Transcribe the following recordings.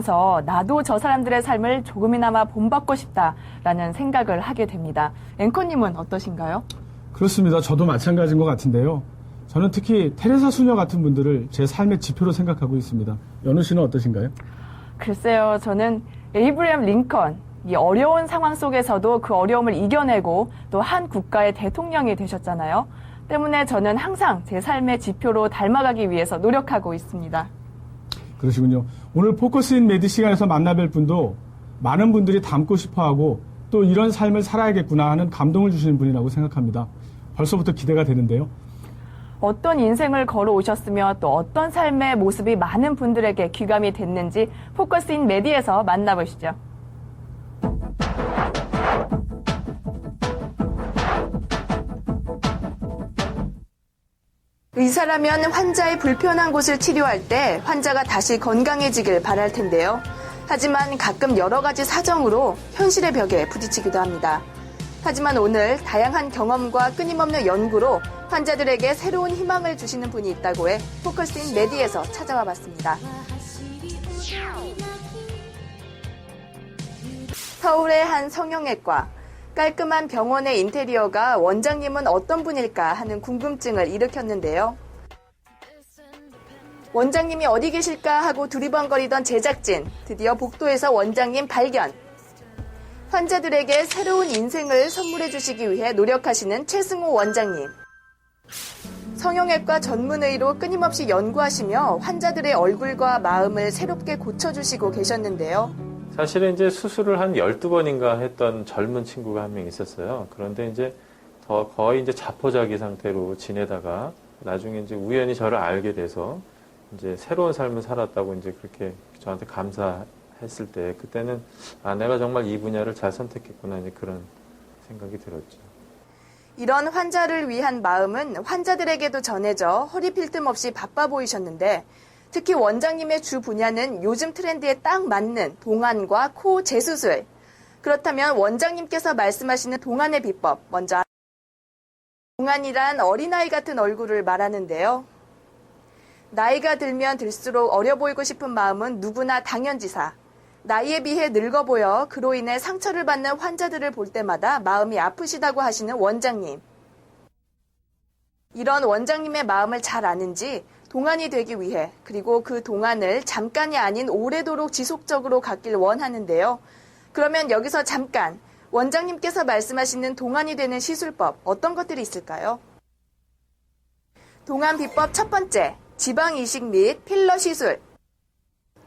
그래서 나도 저 사람들의 삶을 조금이나마 본받고 싶다라는 생각을 하게 됩니다. 앵커님은 어떠신가요? 그렇습니다. 저도 마찬가지인 것 같은데요. 저는 특히 테레사 수녀 같은 분들을 제 삶의 지표로 생각하고 있습니다. 연우 씨는 어떠신가요? 글쎄요, 저는 에이브리엄 링컨, 이 어려운 상황 속에서도 그 어려움을 이겨내고 또 한 국가의 대통령이 되셨잖아요. 때문에 저는 항상 제 삶의 지표로 닮아가기 위해서 노력하고 있습니다. 그러시군요. 오늘 포커스인 메디 시간에서 만나뵐 분도 많은 분들이 닮고 싶어하고 또 이런 삶을 살아야겠구나 하는 감동을 주시는 분이라고 생각합니다. 벌써부터 기대가 되는데요. 어떤 인생을 걸어오셨으며 또 어떤 삶의 모습이 많은 분들에게 귀감이 됐는지 포커스인 메디에서 만나보시죠. 의사라면 환자의 불편한 곳을 치료할 때 환자가 다시 건강해지길 바랄 텐데요. 하지만 가끔 여러 가지 사정으로 현실의 벽에 부딪히기도 합니다. 하지만 오늘 다양한 경험과 끊임없는 연구로 환자들에게 새로운 희망을 주시는 분이 있다고 해 포커스인 메디에서 찾아와 봤습니다. 서울의 한 성형외과. 깔끔한 병원의 인테리어가 원장님은 어떤 분일까 하는 궁금증을 일으켰는데요. 원장님이 어디 계실까 하고 두리번거리던 제작진, 드디어 복도에서 원장님 발견. 환자들에게 새로운 인생을 선물해 주시기 위해 노력하시는 최승호 원장님. 성형외과 전문의로 끊임없이 연구하시며 환자들의 얼굴과 마음을 새롭게 고쳐주시고 계셨는데요. 사실은 이제 수술을 한 12번인가 했던 젊은 친구가 한 명 있었어요. 그런데 이제 거의 이제 자포자기 상태로 지내다가 나중에 이제 우연히 저를 알게 돼서 이제 새로운 삶을 살았다고 이제 그렇게 저한테 감사했을 때 그때는 내가 정말 이 분야를 잘 선택했구나 이제 그런 생각이 들었죠. 이런 환자를 위한 마음은 환자들에게도 전해져 허리 필 틈 없이 바빠 보이셨는데 특히 원장님의 주 분야는 요즘 트렌드에 딱 맞는 동안과 코 재수술. 그렇다면 원장님께서 말씀하시는 동안의 비법, 먼저 동안이란 어린아이 같은 얼굴을 말하는데요. 나이가 들면 들수록 어려 보이고 싶은 마음은 누구나 당연지사. 나이에 비해 늙어 보여 그로 인해 상처를 받는 환자들을 볼 때마다 마음이 아프시다고 하시는 원장님. 이런 원장님의 마음을 잘 아는지 동안이 되기 위해 그리고 그 동안을 잠깐이 아닌 오래도록 지속적으로 갖길 원하는데요. 그러면 여기서 잠깐 원장님께서 말씀하시는 동안이 되는 시술법 어떤 것들이 있을까요? 동안 비법 첫 번째, 지방 이식 및 필러 시술.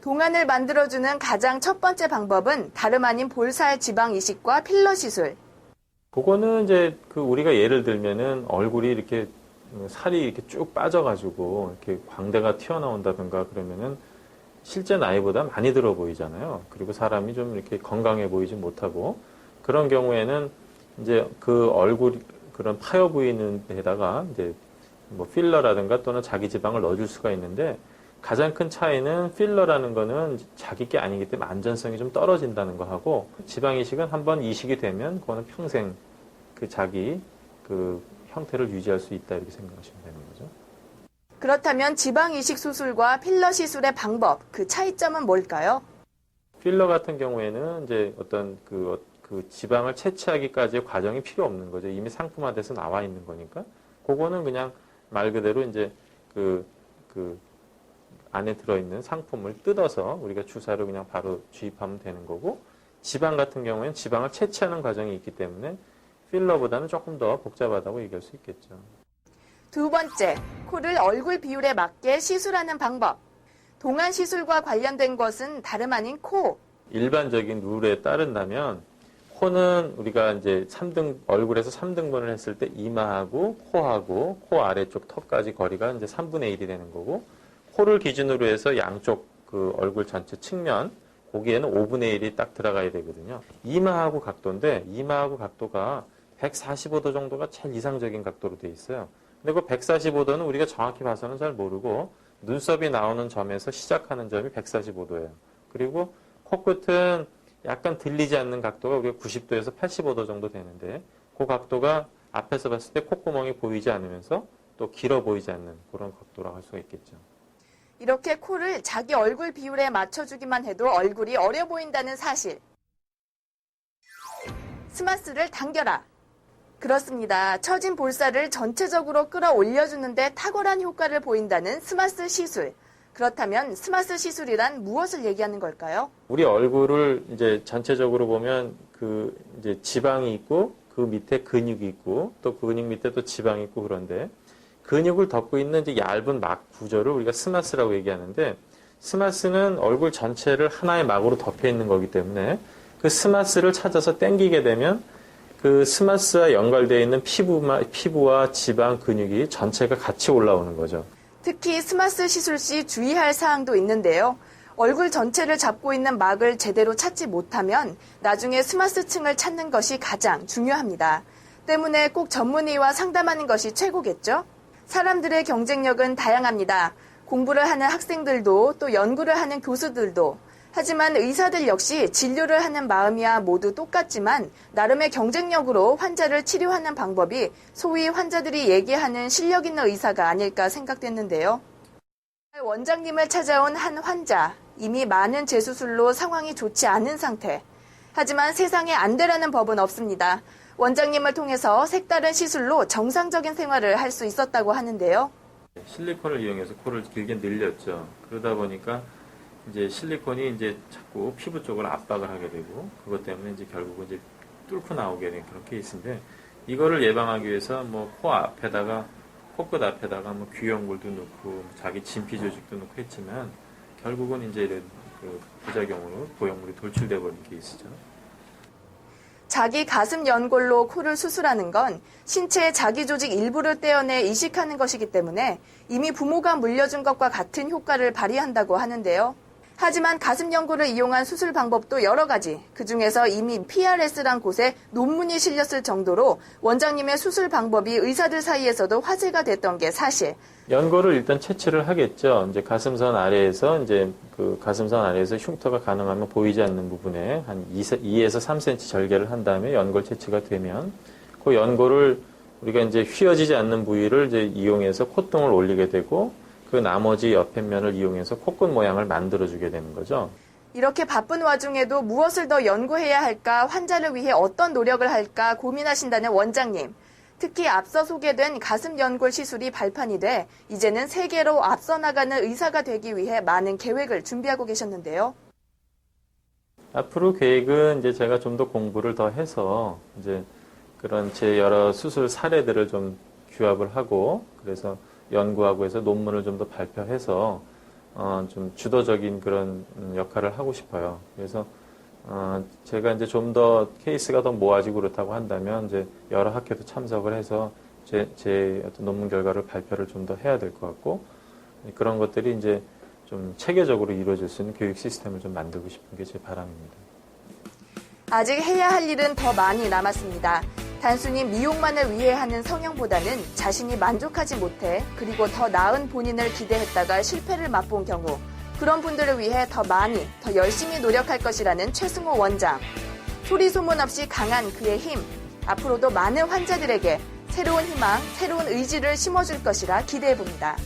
동안을 만들어주는 가장 첫 번째 방법은 다름 아닌 볼살 지방 이식과 필러 시술. 그거는 이제 우리가 예를 들면은 얼굴이 이렇게 살이 이렇게 쭉 빠져가지고 이렇게 광대가 튀어나온다든가 그러면은 실제 나이보다 많이 들어 보이잖아요. 그리고 사람이 좀 이렇게 건강해 보이지 못하고 그런 경우에는 이제 그 얼굴 그런 파여 보이는 데다가 이제 뭐 필러라든가 또는 자기 지방을 넣어줄 수가 있는데 가장 큰 차이는 필러라는 거는 자기 게 아니기 때문에 안전성이 좀 떨어진다는 거 하고 지방 이식은 한번 이식이 되면 그거는 평생 그 자기 그 형태를 유지할 수 있다 이렇게 생각하시면 되는 거죠. 그렇다면 지방 이식 수술과 필러 시술의 방법, 그 차이점은 뭘까요? 필러 같은 경우에는 이제 어떤 그 지방을 채취하기까지의 과정이 필요 없는 거죠. 이미 상품화돼서 나와 있는 거니까. 그거는 그냥 말 그대로 이제 그 안에 들어있는 상품을 뜯어서 우리가 주사로 그냥 바로 주입하면 되는 거고 지방 같은 경우에는 지방을 채취하는 과정이 있기 때문에 필러보다는 조금 더 복잡하다고 얘기할 수 있겠죠. 두 번째, 코를 얼굴 비율에 맞게 시술하는 방법. 동안 시술과 관련된 것은 다름 아닌 코. 일반적인 룰에 따른다면 코는 우리가 이제 얼굴에서 3등분을 했을 때 이마하고 코하고 코 아래쪽 턱까지 거리가 이제 3분의 1이 되는 거고 코를 기준으로 해서 양쪽 그 얼굴 전체 측면 거기에는 5분의 1이 딱 들어가야 되거든요. 이마하고 각도인데 이마하고 각도가 145도 정도가 제일 이상적인 각도로 돼 있어요. 근데 그 145도는 우리가 정확히 봐서는 잘 모르고 눈썹이 나오는 점에서 시작하는 점이 145도예요. 그리고 코끝은 약간 들리지 않는 각도가 우리가 90도에서 85도 정도 되는데 그 각도가 앞에서 봤을 때 콧구멍이 보이지 않으면서 또 길어 보이지 않는 그런 각도라고 할 수가 있겠죠. 이렇게 코를 자기 얼굴 비율에 맞춰주기만 해도 얼굴이 어려 보인다는 사실. 스마스를 당겨라. 그렇습니다. 처진 볼살을 전체적으로 끌어올려주는데 탁월한 효과를 보인다는 스마스 시술. 그렇다면 스마스 시술이란 무엇을 얘기하는 걸까요? 우리 얼굴을 이제 전체적으로 보면 그 이제 지방이 있고 그 밑에 근육이 있고 또 그 근육 밑에 또 지방이 있고 그런데 근육을 덮고 있는 이제 얇은 막 구조를 우리가 스마스라고 얘기하는데 스마스는 얼굴 전체를 하나의 막으로 덮여 있는 거기 때문에 그 스마스를 찾아서 당기게 되면 그 스마스와 연결되어 있는 피부와 지방 근육이 전체가 같이 올라오는 거죠. 특히 스마스 시술 시 주의할 사항도 있는데요. 얼굴 전체를 잡고 있는 막을 제대로 찾지 못하면 나중에 스마스층을 찾는 것이 가장 중요합니다. 때문에 꼭 전문의와 상담하는 것이 최고겠죠? 사람들의 경쟁력은 다양합니다. 공부를 하는 학생들도 또 연구를 하는 교수들도. 하지만 의사들 역시 진료를 하는 마음이야 모두 똑같지만 나름의 경쟁력으로 환자를 치료하는 방법이 소위 환자들이 얘기하는 실력 있는 의사가 아닐까 생각됐는데요. 원장님을 찾아온 한 환자, 이미 많은 재수술로 상황이 좋지 않은 상태. 하지만 세상에 안 되라는 법은 없습니다. 원장님을 통해서 색다른 시술로 정상적인 생활을 할 수 있었다고 하는데요. 실리콘을 이용해서 코를 길게 늘렸죠. 그러다 보니까 이제 실리콘이 이제 자꾸 피부 쪽을 압박을 하게 되고 그것 때문에 이제 결국은 이제 뚫고 나오게 된 그런 케이스인데 이거를 예방하기 위해서 뭐 코 앞에다가 코끝 앞에다가 뭐 귀연골도 넣고 자기 진피 조직도 넣고 했지만 결국은 이제 이런 그 부작용으로 고형물이 돌출돼 버린 케이스죠. 자기 가슴 연골로 코를 수술하는 건 신체의 자기 조직 일부를 떼어내 이식하는 것이기 때문에 이미 부모가 물려준 것과 같은 효과를 발휘한다고 하는데요. 하지만 가슴 연골을 이용한 수술 방법도 여러 가지, 그중에서 이미 PRS란 곳에 논문이 실렸을 정도로 원장님의 수술 방법이 의사들 사이에서도 화제가 됐던 게 사실. 연골을 일단 채취를 하겠죠. 이제 가슴선 아래에서 흉터가 가능하면 보이지 않는 부분에 한 2에서 3cm 절개를 한 다음에 연골 채취가 되면 그 연골을 우리가 이제 휘어지지 않는 부위를 이제 이용해서 콧등을 올리게 되고 그 나머지 옆에 면을 이용해서 코끝 모양을 만들어주게 되는 거죠. 이렇게 바쁜 와중에도 무엇을 더 연구해야 할까, 환자를 위해 어떤 노력을 할까 고민하신다는 원장님. 특히 앞서 소개된 가슴 연골 시술이 발판이 돼 이제는 세계로 앞서 나가는 의사가 되기 위해 많은 계획을 준비하고 계셨는데요. 앞으로 계획은 이제 제가 좀 더 공부를 더 해서 이제 그런 제 여러 수술 사례들을 좀 규합을 하고 그래서 연구하고 해서 논문을 좀 더 발표해서 좀 주도적인 그런 역할을 하고 싶어요. 그래서 제가 이제 좀 더 케이스가 더 모아지고 그렇다고 한다면 이제 여러 학회도 참석을 해서 제 어떤 논문 결과를 발표를 좀 더 해야 될 것 같고 그런 것들이 이제 좀 체계적으로 이루어질 수 있는 교육 시스템을 좀 만들고 싶은 게 제 바람입니다. 아직 해야 할 일은 더 많이 남았습니다. 단순히 미용만을 위해 하는 성형보다는 자신이 만족하지 못해 그리고 더 나은 본인을 기대했다가 실패를 맛본 경우 그런 분들을 위해 더 많이, 더 열심히 노력할 것이라는 최승호 원장. 소리 소문 없이 강한 그의 힘, 앞으로도 많은 환자들에게 새로운 희망, 새로운 의지를 심어줄 것이라 기대해봅니다.